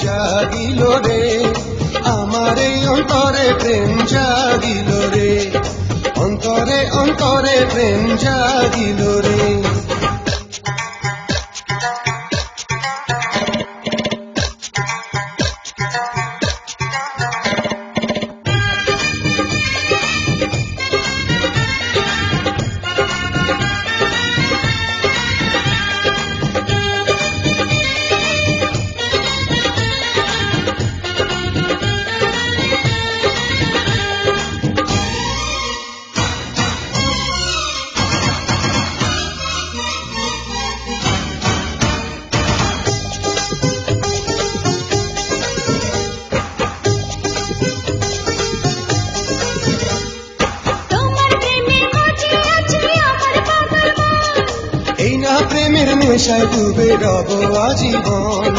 জাগিল রে, আমার এই অন্তরে প্রেম জাগিল রে, অন্তরে অন্তরে প্রেম জাগিল রে। এই না প্রেমের নেশায় ডুবে রব আজীবন,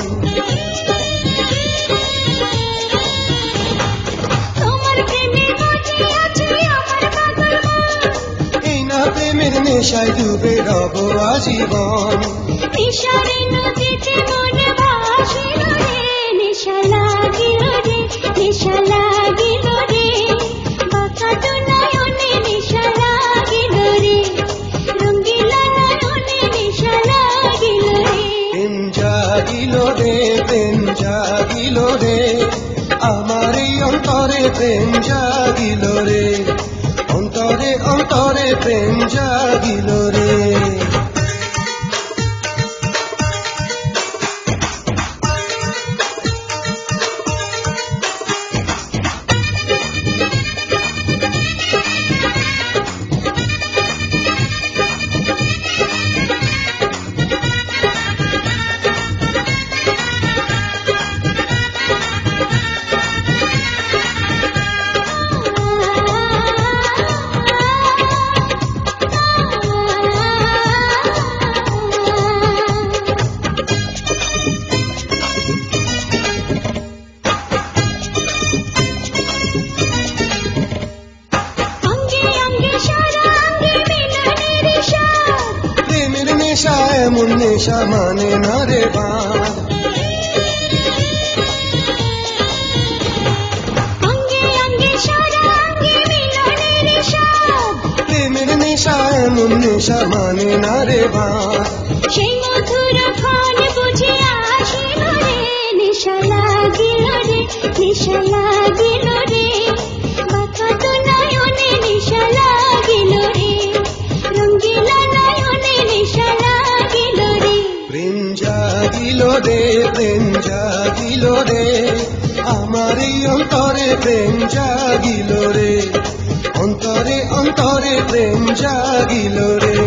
এই না প্রেমের নেশায় ডুবে রব আজীবন। নেশারে নদীতে মন ভাসিল রে, নেশা লাগিল রে, নেশা লাগিল রে, বাঁকা তো নয়নে নেশা লাগিল রে, রঙ্গিলা নয়নে নেশা লাগিল রে। প্রেম জাগিল রে, প্রেম জাগিল রে, আমার এই অন্তরে প্রেম জাগিল রে, অন্তরে অন্তরে প্রেম জাগিল রে। নেশা এমন নেশা মানে না রে বাঁধ, প্রেমের নেশা এমন নেশা মানে না রে বাঁধ। সেই মধুর ক্ষণ বুঝে আসিল রে, নেশা লাগিল রে, নেশা লাগিল রে, বাঁকা তো নয়নে নেশা লাগিল রে, রঙ্গিলা নয়নে নেশা লাগিল রে। প্রেম জাগিল রে, প্রেম জাগিল রে, আমার এই অন্তরে প্রেম জাগিল রে, অন্তরে অন্তরে প্রেম জাগিল রে।